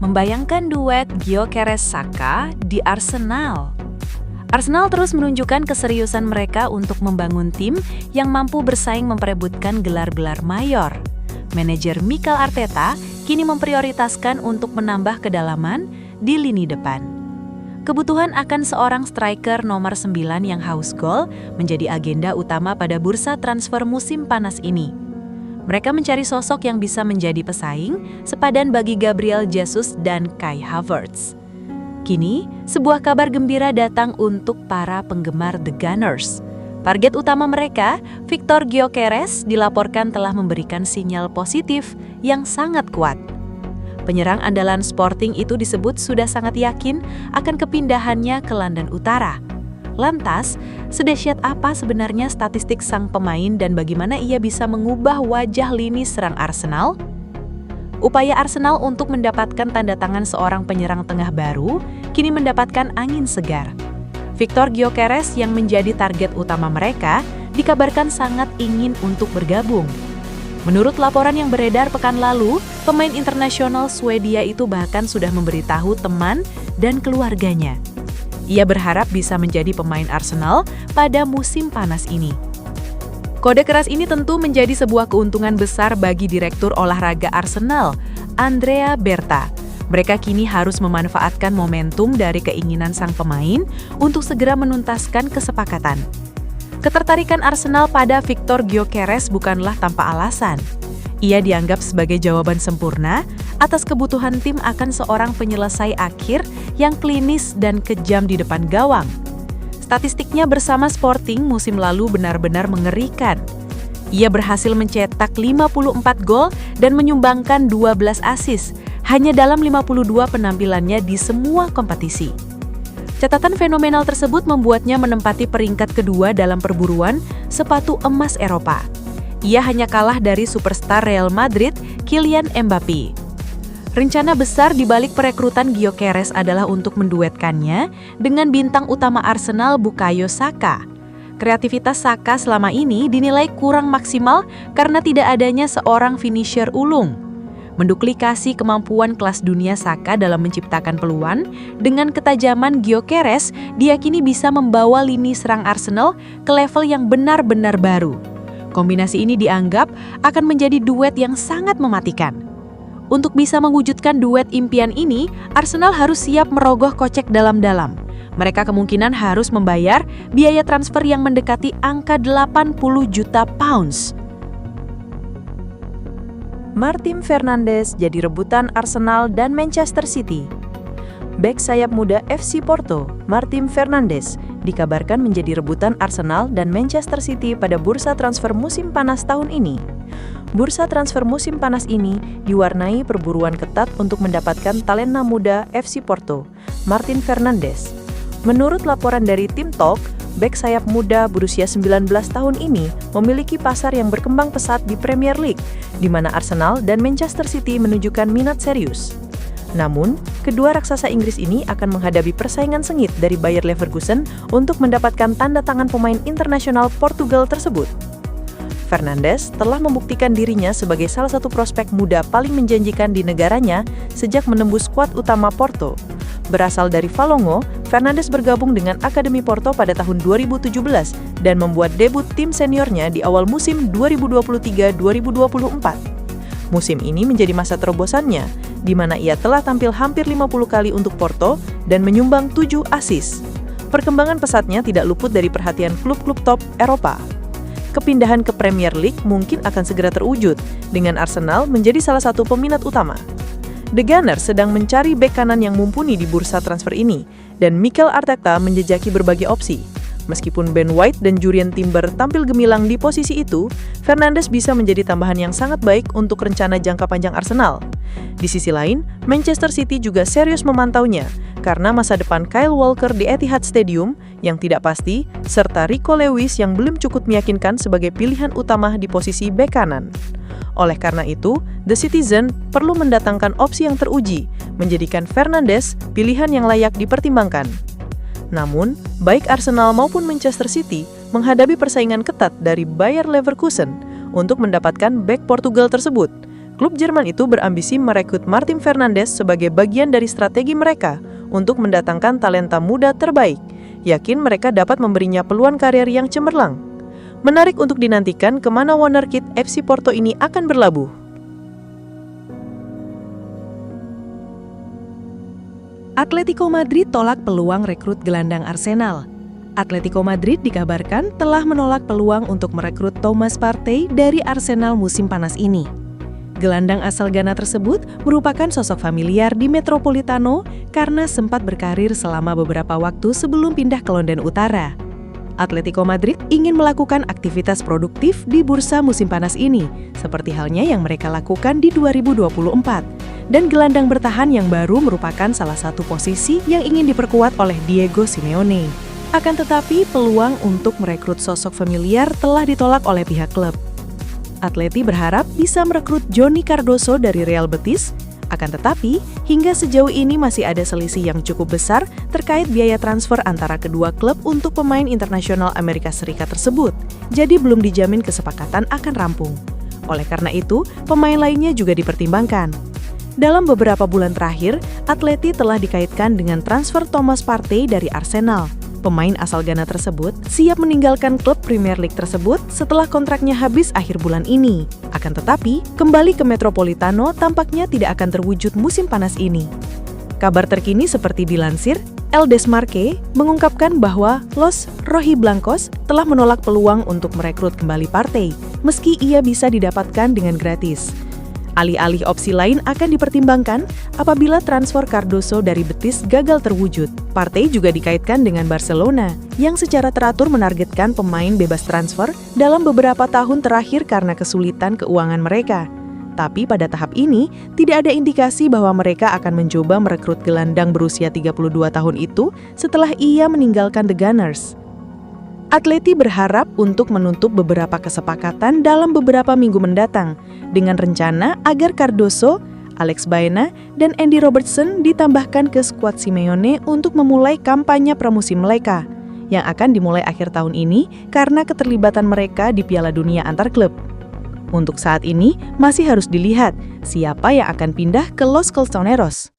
Membayangkan duet Gyökeres-Saka di Arsenal. Arsenal terus menunjukkan keseriusan mereka untuk membangun tim yang mampu bersaing memperebutkan gelar-gelar mayor. Manajer Mikel Arteta kini memprioritaskan untuk menambah kedalaman di lini depan. Kebutuhan akan seorang striker nomor 9 yang haus gol menjadi agenda utama pada bursa transfer musim panas ini. Mereka mencari sosok yang bisa menjadi pesaing sepadan bagi Gabriel Jesus dan Kai Havertz. Kini, sebuah kabar gembira datang untuk para penggemar The Gunners. Target utama mereka, Viktor Gyökeres, dilaporkan telah memberikan sinyal positif yang sangat kuat. Penyerang andalan Sporting itu disebut sudah sangat yakin akan kepindahannya ke London Utara. Lantas, sedahsyat apa sebenarnya statistik sang pemain dan bagaimana ia bisa mengubah wajah lini serang Arsenal? Upaya Arsenal untuk mendapatkan tanda tangan seorang penyerang tengah baru kini mendapatkan angin segar. Viktor Gyökeres yang menjadi target utama mereka dikabarkan sangat ingin untuk bergabung. Menurut laporan yang beredar pekan lalu, pemain internasional Swedia itu bahkan sudah memberitahu teman dan keluarganya. Ia berharap bisa menjadi pemain Arsenal pada musim panas ini. Kode keras ini tentu menjadi sebuah keuntungan besar bagi Direktur Olahraga Arsenal, Andrea Berta. Mereka kini harus memanfaatkan momentum dari keinginan sang pemain untuk segera menuntaskan kesepakatan. Ketertarikan Arsenal pada Viktor Gyökeres bukanlah tanpa alasan. Ia dianggap sebagai jawaban sempurna atas kebutuhan tim akan seorang penyelesai akhir yang klinis dan kejam di depan gawang. Statistiknya bersama Sporting musim lalu benar-benar mengerikan. Ia berhasil mencetak 54 gol dan menyumbangkan 12 assist hanya dalam 52 penampilannya di semua kompetisi. Catatan fenomenal tersebut membuatnya menempati peringkat kedua dalam perburuan sepatu emas Eropa. Ia hanya kalah dari superstar Real Madrid, Kylian Mbappe. Rencana besar di balik perekrutan Gyökeres adalah untuk menduetkannya dengan bintang utama Arsenal Bukayo Saka. Kreativitas Saka selama ini dinilai kurang maksimal karena tidak adanya seorang finisher ulung. Menduplikasi kemampuan kelas dunia Saka dalam menciptakan peluang, dengan ketajaman Gyökeres diyakini bisa membawa lini serang Arsenal ke level yang benar-benar baru. Kombinasi ini dianggap akan menjadi duet yang sangat mematikan. Untuk bisa mewujudkan duet impian ini, Arsenal harus siap merogoh kocek dalam-dalam. Mereka kemungkinan harus membayar biaya transfer yang mendekati angka 80 juta pounds. Martin Fernandes jadi rebutan Arsenal dan Manchester City. Bek sayap muda FC Porto, Martin Fernandes, dikabarkan menjadi rebutan Arsenal dan Manchester City pada bursa transfer musim panas tahun ini. Bursa transfer musim panas ini diwarnai perburuan ketat untuk mendapatkan talenta muda FC Porto, Martin Fernandes. Menurut laporan dari Tim Talk, bek sayap muda berusia 19 tahun ini memiliki pasar yang berkembang pesat di Premier League, di mana Arsenal dan Manchester City menunjukkan minat serius. Namun, kedua raksasa Inggris ini akan menghadapi persaingan sengit dari Bayer Leverkusen untuk mendapatkan tanda tangan pemain internasional Portugal tersebut. Fernandes telah membuktikan dirinya sebagai salah satu prospek muda paling menjanjikan di negaranya sejak menembus skuad utama Porto. Berasal dari Valongo, Fernandes bergabung dengan Akademi Porto pada tahun 2017 dan membuat debut tim seniornya di awal musim 2023-2024. Musim ini menjadi masa terobosannya, di mana ia telah tampil hampir 50 kali untuk Porto dan menyumbang 7 assist. Perkembangan pesatnya tidak luput dari perhatian klub-klub top Eropa. Kepindahan ke Premier League mungkin akan segera terwujud, dengan Arsenal menjadi salah satu peminat utama. The Gunners sedang mencari bek kanan yang mumpuni di bursa transfer ini, dan Mikel Arteta menjejaki berbagai opsi. Meskipun Ben White dan Jurrien Timber tampil gemilang di posisi itu, Fernandes bisa menjadi tambahan yang sangat baik untuk rencana jangka panjang Arsenal. Di sisi lain, Manchester City juga serius memantaunya, karena masa depan Kyle Walker di Etihad Stadium yang tidak pasti, serta Rico Lewis yang belum cukup meyakinkan sebagai pilihan utama di posisi bek kanan. Oleh karena itu, The Citizen perlu mendatangkan opsi yang teruji, menjadikan Fernandes pilihan yang layak dipertimbangkan. Namun, baik Arsenal maupun Manchester City menghadapi persaingan ketat dari Bayer Leverkusen untuk mendapatkan bek Portugal tersebut. Klub Jerman itu berambisi merekrut Martin Fernandes sebagai bagian dari strategi mereka untuk mendatangkan talenta muda terbaik. Yakin mereka dapat memberinya peluang karir yang cemerlang. Menarik untuk dinantikan kemana wonderkid FC Porto ini akan berlabuh. Atletico Madrid tolak peluang rekrut gelandang Arsenal. Atletico Madrid dikabarkan telah menolak peluang untuk merekrut Thomas Partey dari Arsenal musim panas ini. Gelandang asal Ghana tersebut merupakan sosok familiar di Metropolitano karena sempat berkarir selama beberapa waktu sebelum pindah ke London Utara. Atletico Madrid ingin melakukan aktivitas produktif di bursa musim panas ini, seperti halnya yang mereka lakukan di 2024. Dan gelandang bertahan yang baru merupakan salah satu posisi yang ingin diperkuat oleh Diego Simeone. Akan tetapi, peluang untuk merekrut sosok familiar telah ditolak oleh pihak klub. Atleti berharap bisa merekrut Johnny Cardoso dari Real Betis, akan tetapi hingga sejauh ini masih ada selisih yang cukup besar terkait biaya transfer antara kedua klub untuk pemain internasional Amerika Serikat tersebut, jadi belum dijamin kesepakatan akan rampung. Oleh karena itu, pemain lainnya juga dipertimbangkan. Dalam beberapa bulan terakhir, Atleti telah dikaitkan dengan transfer Thomas Partey dari Arsenal. Pemain asal Ghana tersebut siap meninggalkan klub Premier League tersebut setelah kontraknya habis akhir bulan ini. Akan tetapi, kembali ke Metropolitano tampaknya tidak akan terwujud musim panas ini. Kabar terkini seperti dilansir, El Desmarque mengungkapkan bahwa Los Rojiblancos telah menolak peluang untuk merekrut kembali Partey, meski ia bisa didapatkan dengan gratis. Alih-alih opsi lain akan dipertimbangkan apabila transfer Cardoso dari Betis gagal terwujud. Partey juga dikaitkan dengan Barcelona, yang secara teratur menargetkan pemain bebas transfer dalam beberapa tahun terakhir karena kesulitan keuangan mereka. Tapi pada tahap ini, tidak ada indikasi bahwa mereka akan mencoba merekrut gelandang berusia 32 tahun itu setelah ia meninggalkan The Gunners. Atleti berharap untuk menutup beberapa kesepakatan dalam beberapa minggu mendatang, dengan rencana agar Cardoso, Alex Baena, dan Andy Robertson ditambahkan ke skuad Simeone untuk memulai kampanye pramusim mereka, yang akan dimulai akhir tahun ini karena keterlibatan mereka di Piala Dunia antar klub. Untuk saat ini, masih harus dilihat siapa yang akan pindah ke Los Colchoneros.